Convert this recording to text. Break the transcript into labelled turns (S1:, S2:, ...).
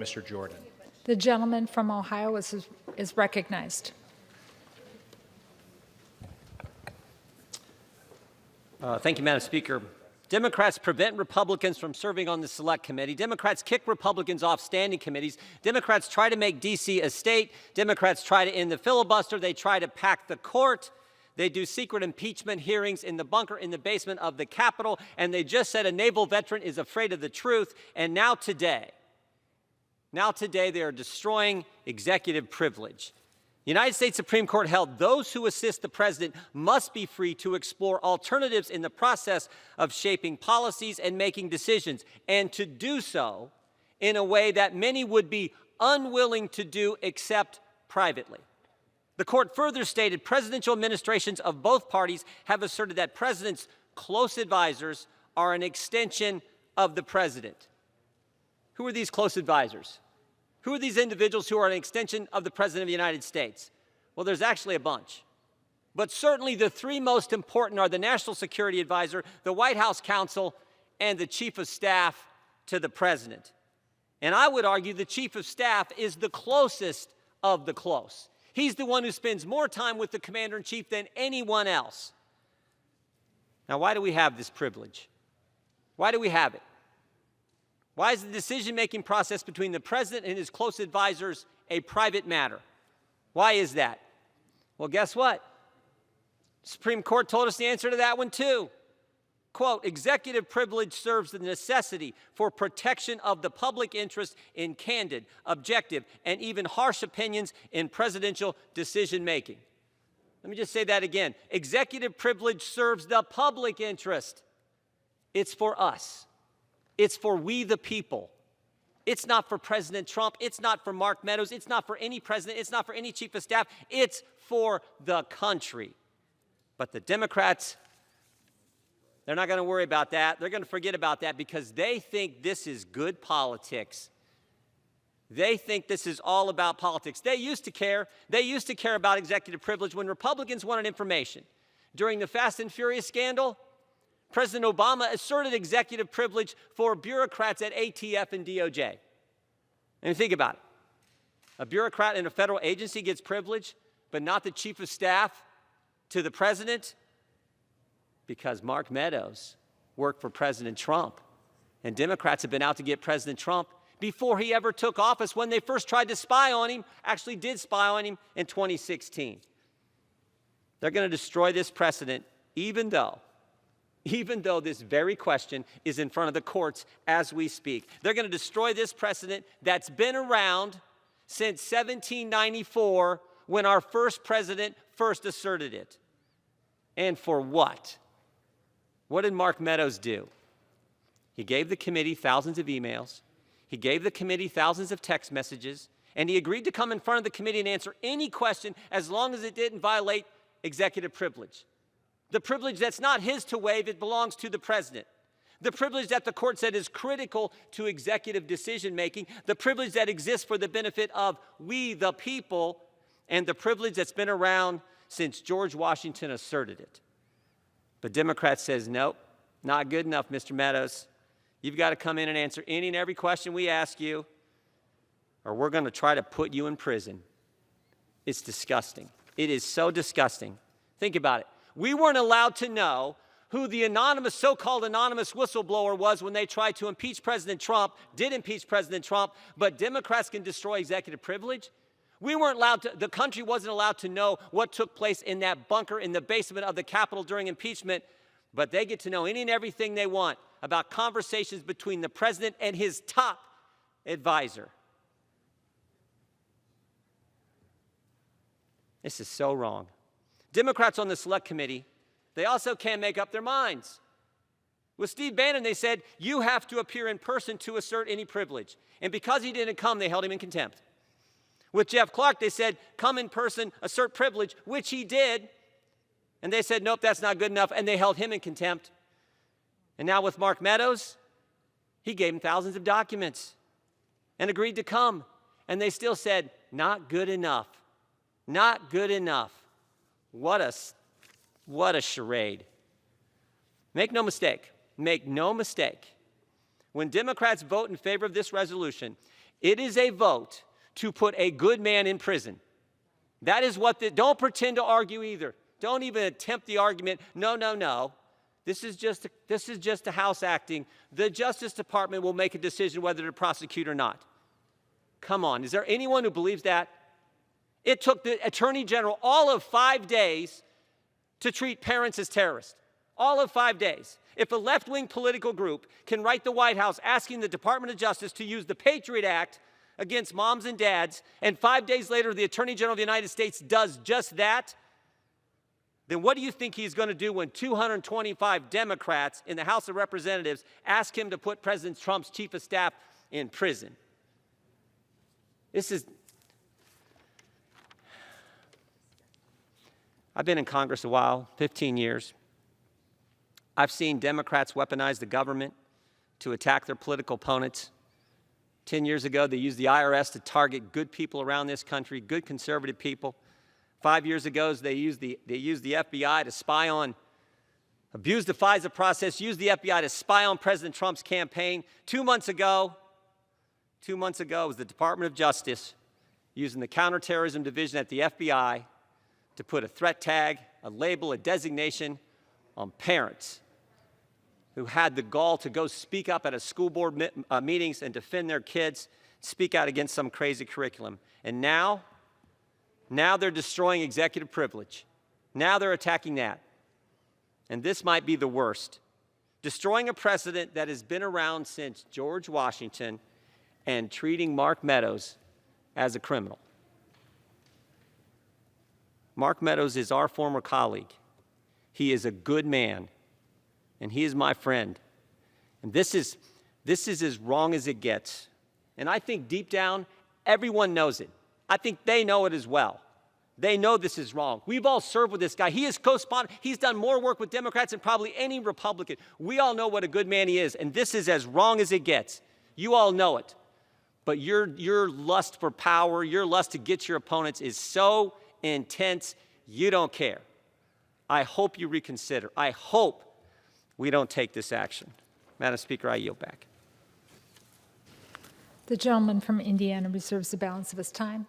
S1: Mr. Jordan.
S2: The gentleman from Ohio is recognized.
S3: Thank you, Madam Speaker. Democrats prevent Republicans from serving on the Select Committee. Democrats kick Republicans off standing committees. Democrats try to make D.C. a state. Democrats try to end the filibuster. They try to pack the court. They do secret impeachment hearings in the bunker in the basement of the Capitol. And they just said a naval veteran is afraid of the truth. And now today, they are destroying executive privilege. The United States Supreme Court held those who assist the president must be free to explore alternatives in the process of shaping policies and making decisions, and to do so in a way that many would be unwilling to do except privately. The court further stated presidential administrations of both parties have asserted that presidents' close advisors are an extension of the president. Who are these close advisors? Who are these individuals who are an extension of the President of the United States? Well, there's actually a bunch. But certainly the three most important are the National Security Advisor, the White House Counsel, and the Chief of Staff to the President. And I would argue the Chief of Staff is the closest of the close. He's the one who spends more time with the Commander-in-Chief than anyone else. Now, why do we have this privilege? Why do we have it? Why is the decision-making process between the president and his close advisors a private matter? Why is that? Well, guess what? The Supreme Court told us the answer to that one, too. Quote, executive privilege serves the necessity for protection of the public interest in candid, objective, and even harsh opinions in presidential decision-making. Let me just say that again. Executive privilege serves the public interest. It's for us. It's for we the people. It's not for President Trump. It's not for Mark Meadows. It's not for any president. It's not for any chief of staff. It's for the country. But the Democrats, they're not going to worry about that. They're going to forget about that because they think this is good politics. They think this is all about politics. They used to care. They used to care about executive privilege when Republicans wanted information. During the Fast and Furious scandal, President Obama asserted executive privilege for bureaucrats at ATF and DOJ. And think about it. A bureaucrat in a federal agency gets privilege, but not the chief of staff to the president, because Mark Meadows worked for President Trump. And Democrats have been out to get President Trump before he ever took office when they first tried to spy on him, actually did spy on him in 2016. They're going to destroy this precedent even though this very question is in front of the courts as we speak. They're going to destroy this precedent that's been around since 1794 when our first president first asserted it. And for what? What did Mark Meadows do? He gave the committee thousands of emails. He gave the committee thousands of text messages. And he agreed to come in front of the committee and answer any question as long as it didn't violate executive privilege. The privilege that's not his to waive, it belongs to the president. The privilege that the court said is critical to executive decision-making, the privilege that exists for the benefit of we, the people, and the privilege that's been around since George Washington asserted it. But Democrats says, nope, not good enough, Mr. Meadows. You've got to come in and answer any and every question we ask you, or we're going to try to put you in prison. It's disgusting. It is so disgusting. Think about it. We weren't allowed to know who the anonymous, so-called anonymous whistleblower was when they tried to impeach President Trump, did impeach President Trump, but Democrats can destroy executive privilege? We weren't allowed to, the country wasn't allowed to know what took place in that bunker in the basement of the Capitol during impeachment, but they get to know any and everything they want about conversations between the president and his top advisor. This is so wrong. Democrats on the Select Committee, they also can't make up their minds. With Steve Bannon, they said, you have to appear in person to assert any privilege. And because he didn't come, they held him in contempt. With Jeff Clark, they said, come in person, assert privilege, which he did. And they said, nope, that's not good enough, and they held him in contempt. And now with Mark Meadows, he gave him thousands of documents and agreed to come. And they still said, not good enough. Not good enough. What a charade. Make no mistake. When Democrats vote in favor of this resolution, It is a vote to put a good man in prison. That is what don't pretend to argue either. Don't even attempt the argument. No, no, no. This is just the House acting. The Justice Department will make a decision whether to prosecute or not. Come on, is there anyone who believes that? It took the Attorney General all of 5 days to treat parents as terrorists. All of 5 days. If a left-wing political group can write the White House asking the Department of Justice to use the Patriot Act against moms and dads, and 5 days later the Attorney General of the United States does just that, then what do you think he's going to do when 225 Democrats in the House of Representatives ask him to put President Trump's chief of staff in prison? I've been in Congress a while, 15 years. I've seen Democrats weaponize the government to attack their political opponents. 10 years ago, they used the IRS to target good people around this country, good conservative people. 5 years ago, they used the FBI to spy on, abused the FISA process, used the FBI to spy on President Trump's campaign. 2 months ago, it was the Department of Justice using the Counterterrorism Division at the FBI to put a threat tag, a label, a designation on parents who had the gall to go speak up at a school board meetings and defend their kids, speak out against some crazy curriculum. And now they're destroying executive privilege. Now they're attacking that. And this might be the worst. Destroying a precedent that has been around since George Washington and treating Mark Meadows as a criminal. Mark Meadows is our former colleague. He is a good man, and he is my friend. And this is as wrong as it gets. And I think deep down, everyone knows it. I think they know it as well. They know this is wrong. We've all served with this guy. He is co-sponsored. He's done more work with Democrats than probably any Republican. We all know what a good man he is, and this is as wrong as it gets. You all know it. But your lust for power, your lust to get your opponents is so intense, you don't care. I hope you reconsider. I hope we don't take this action. Madam Speaker, I yield back.
S2: The gentleman from Indiana reserves the balance of his time.